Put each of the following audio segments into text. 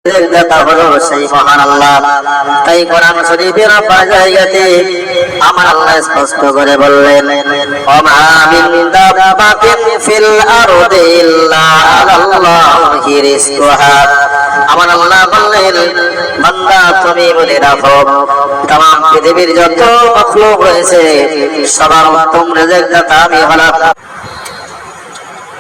দাতা হলো সেই মহান আল্লাহ। তাই কোরআন শরীফের জায়গাতে আমার আল্লাহ স্পষ্ট করে বললেন, ওমা মিন দাব্বাতিন ফিল আরদি ইল্লা আলাল্লাহি রিজকুহা। আমার আল্লাহ বললেন, বান্দা তুমি বলে রাখো, तमाम পৃথিবীর যত মাখলুক রয়েছে সবার উত্তম রিজিক দাতা আমি হলাম।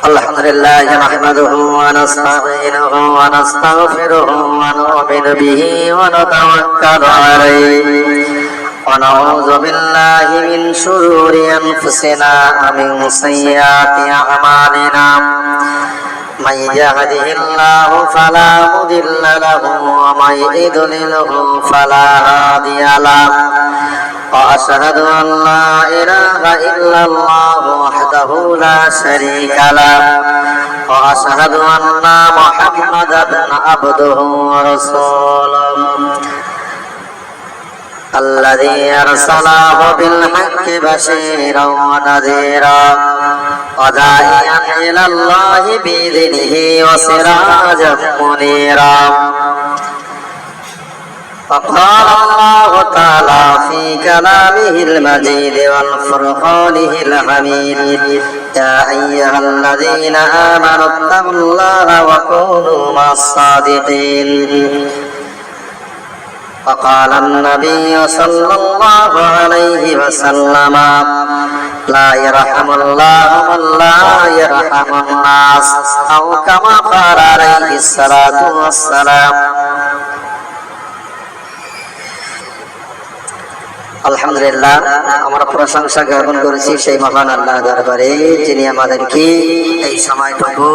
আলহামদুলিল্লাহ নাহমাদুহু ওয়া নাস্তাঈনুহু ওয়া নাস্তাগফিরুহু ওয়া নু'মিনু বিহি ওয়া নাতাওয়াক্কালু আলাইহি ওয়া নাউযু বিল্লাহি মিন শুরুরি আনফুসিনা ওয়া মিন সাইয়্যাতি আ'মালিনা। মান ইয়াহদিহিল্লাহু ফালা মুদিল্লা লাহু ওয়া মান ইউদ্লিলহু ফালা হাদিয়া লাহু। وأشهد أن لا إله إلا الله وحده لا شريك له وأشهد أن محمدا عبده ورسوله الذي أرسله بالحق بشيرا ونذيرا وداعيا إلى الله بإذنه وسراجا منيرا. فقال الله تعالى في كلامه المجيد والفرقانه الحميد يا أيها الذين آمنوا اتقوا الله وكونوا مع الصادقين. وقال النبي صلى الله عليه وسلم لا يرحم الله من لا يرحم الناس أو كما قال عليه الصلاة والسلام. আলহামদুলিল্লাহ, আমরা প্রশংসা জ্ঞাপন করেছি সেই মহান আল্লাহ দরবারে, যিনি আমাদেরকে এই সময়টুকু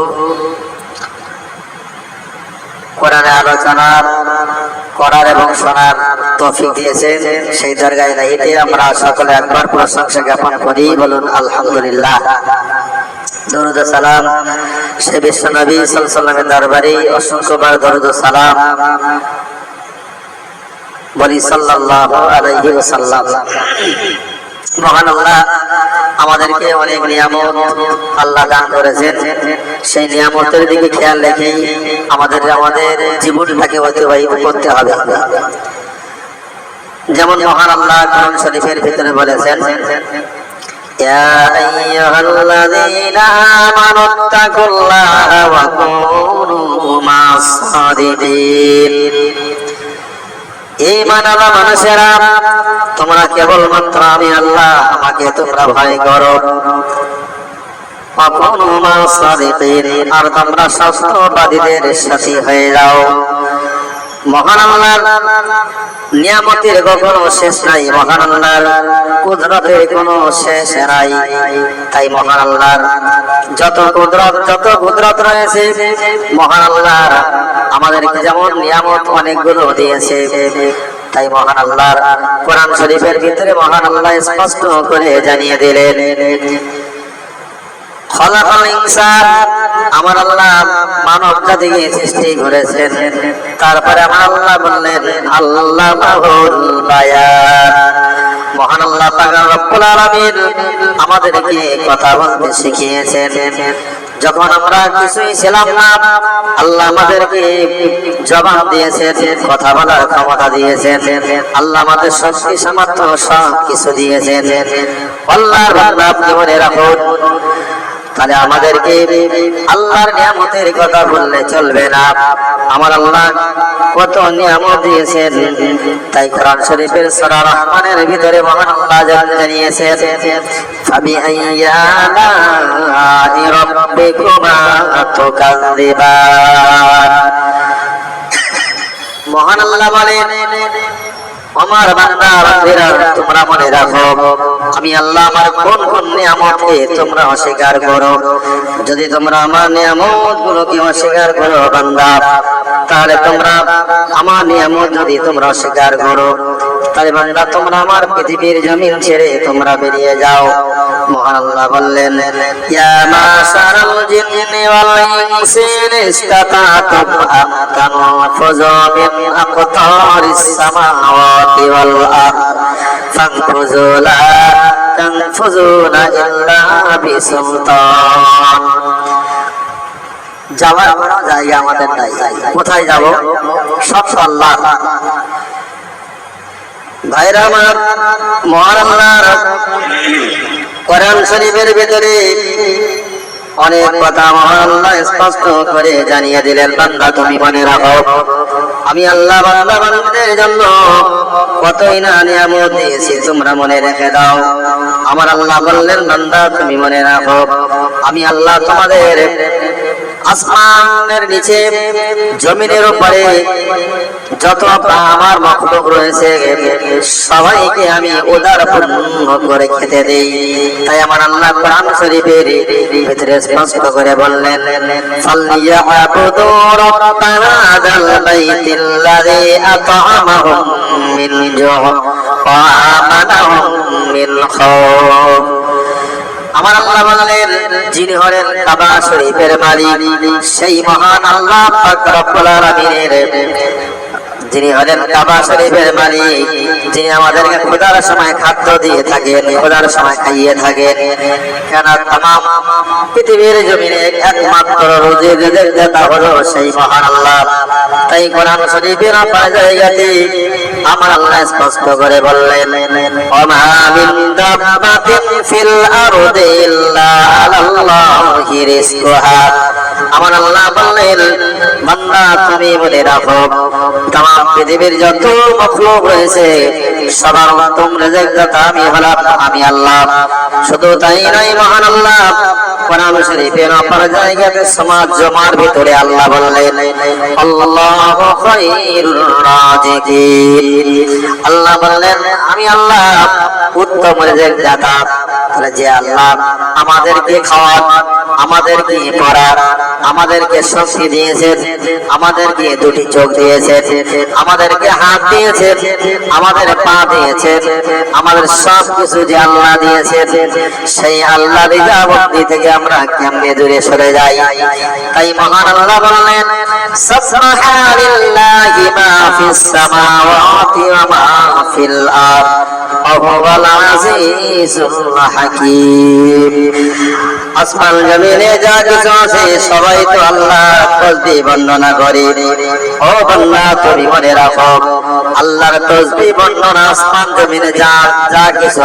কোরআনে আলোচনা করার এবং শোনার তৌফিক দিয়েছেন। সেই দরগায় ইলাহিতে আমরা সকলে একবার প্রশংসা জ্ঞাপন করি, বলুন আলহামদুলিল্লাহ। দরুদ ও সালাম সে বিশ্ব নবী সাল্লাল্লাহু আলাইহি ওয়াসাল্লামের দরবারে অসংখ্যবার দরুদ ও সালাম বলি সাল্লাল্লাহু আলাইহি ওয়াসাল্লাম। মহান আল্লাহ আমাদেরকে অনেক নিয়ামত আল্লাহ দান করেছেন। সেই নিয়ামতের দিকে খেয়াল রেখে আমাদের জীবনটাকে অতিবাহিত করতে হবে। যেমন মহান আল্লাহ কোরআন শরীফের ভিতরে বলেছেন, ইয়া আইয়ুহাল্লাযীনা আমানুত্তাকুল্লাহা ওয়া কুনু মা'আস সাদিকিন। ঈমানওয়ালা মানুষেরা, তোমরা কেবলমাত্র আমি আল্লাহ, আমাকে তোমরা ভয় করো। আর তোমরা সত্যবাদীদের সাথী হয়ে যাও। মহান আল্লাহর নিয়ামতের কখনো শেষ নাই, মহান আল্লাহর কুদরতের কোনো শেষ নাই। তাই মহান আল্লাহর যত কুদরত রয়েছে, মহান আল্লাহর আমাদেরকে যেমন নিয়ামত অনেকগুলো দিয়েছে, তাই মহান আল্লাহর কোরআন শরীফের ভিতরে মহান আল্লাহ স্পষ্ট করে জানিয়ে দিলেন, খলাকাল ইনসান, আমার আল্লাহ মানব জাতিকে সৃষ্টি করেছেন। তারপরে আমার আল্লাহ বললেন আল্লামাহুল বায়ান। মহান আল্লাহ পাক রব্বুল আলামিন আমাদেরকে কথা বলতে শিখিয়েছেন। যখন আমরা কিছুই ছিলাম না, আল্লাহ আমাদেরকে জবান দিয়েছেন, কথা বলার ক্ষমতা দিয়েছেন। আল্লাহ আমাদের শক্তি সামর্থ্য সব কিছু দিয়েছেন। আল্লাহর বান্দা, আপনি মনে রাখুন, তাহলে আমাদেরকে আল্লাহর নিয়ামতের কথা বললে চলবে না। আমার আল্লাহ কত নিয়ামত দিয়েছেন, তাই কোরআন শরীফের সূরা রহমানের ভিতরে মহান আল্লাহ জানিয়েছেন, ফাবিআইয়ি আলা'i রাব্বিকুমা তুকাযযিবান। মহান আল্লাহ বলেন, আমার বান্দা বান্দিরা, তোমরা মনে রাখো, আমি আল্লাহ আমার কোন কোন নিয়ামতকে তোমরা অস্বীকার করো। যদি তোমরা আমার নিয়ামত গুলোকে অস্বীকার করো বান্দা, তাহলে তোমরা আমার নিয়ামত যদি তোমরা অস্বীকার করো, তাহলে বান্দা তোমরা আমার পৃথিবীর জমিন ছেড়ে তোমরা বেরিয়ে যাও। মহান আল্লাহ বললেন, ইয়া মাশারাল জিন্নি ওয়াল ইনসি ইসতাতাতুম আন তানফুযু মিন আকতারিস সামাওয়াতি ওয়াল আরদ ফানফুযু লা তানফুযুনা ইল্লা বিসুলতান। যাওয়ার কোনো জায়গা আমাদের নাই। কোথায় যাব? সব আল্লাহ। ভাইরা আমার, মহান আল্লাহর কোরআন শরীফের ভিতরে অনেক কথা মহান আল্লাহ স্পষ্ট করে জানিয়ে দিলেন, বান্দা তুমি মনে রাখো আমি আল্লাহ বান্দা বান্দাদের জন্য কতই না নিয়ামত দিয়েছি, তোমরা মনে রেখে দাও। আমার আল্লাহ বললেন, বান্দা তুমি মনে রাখো আমি আল্লাহ তোমাদের আসমানের নিচে জমিনের উপরে যত আমার মখলুক রয়েছে সবাইকে আমি উদারপূর্ণ করে খেতে দেই। তাই আমার আল্লাহ কোরআন শরীফের ভিতরে স্পষ্ট করে বললেন, ফালইয়াবুদু রাব্বা হাযাল বাইতিল্লাযী আত'আমাহুম মিন জু'in ওয়া আমানাহুম মিন খাউফ। আমার আল্লাহ বললেন, যিনি হলেন কাবা শরীফের মালিক, সেই মহান আল্লাহ পাক রব্বুল আলামিনের, যিনি হলেন কাবা শরীফের মালিক, যিনি আমাদেরকে খোদার সময় খাদ্য দিয়ে থাকেন, খোদার সময় খাইয়ে থাকেন। কেন তামাম পৃথিবীর জমিনে একমাত্র রুজির দাতা হলো সেই মহান আল্লাহ। তাই কোরআন শরীফের আপনার জায়গাতে আমার আল্লাহ স্পষ্ট করে বললেন, ওমা মিন দাব্বাতিন ফিল আরদি ইল্লা আলাল্লাহি রিজকুহা। আমার আল্লাহ বললেন, বান্দা তুমি মনে রাখো তামাম পৃথিবীর যত মখলুক রয়েছে সবার উত্তম রিজিক দাতা আমি হলাম আমি আল্লাহ। শুধু তাই নয়, মহান আল্লাহ কোরআন শরীফের অপর জায়গাতে সমাজ জমার ভিতরে আল্লাহ বললেন, আল্লাহু খায়রুর রাজিকিন। আল্লাহ বললেন, আমি আল্লাহ উত্তম রিজিক দাতা। তাহলে যে আল্লাহ আমাদেরকে খাওয়ান, আমাদেরকে পড়ান, আমাদেরকে শক্তি দিয়েছেন, আমাদেরকে দুটি চোখ দিয়েছেন, আমাদেরকে হাত দিয়েছেন, আমাদের পা দিয়েছেন, আমাদের সব কিছু যে আল্লাহ দিয়েছেন, সেই আল্লাহ রিজাভক্তি থেকে আমরা কেমনে দূরে সরে যাই। তাই মহান আল্লাহ বললেন, সাবহানাল্লাহি মা ফিস সামাওয়াতি ওয়া মা ফিল আরদ ওয়া হুয়াল আজিজুল হাকীম। আসমান জমিনে যা কিছু আছে সবাই তো আল্লাহর তাসবিহ বর্ণনা করে। ও বান্দা তুমি মনে রাখো আল্লাহর তাসবিহ বর্ণনা আসমান জমিনে যা কিছু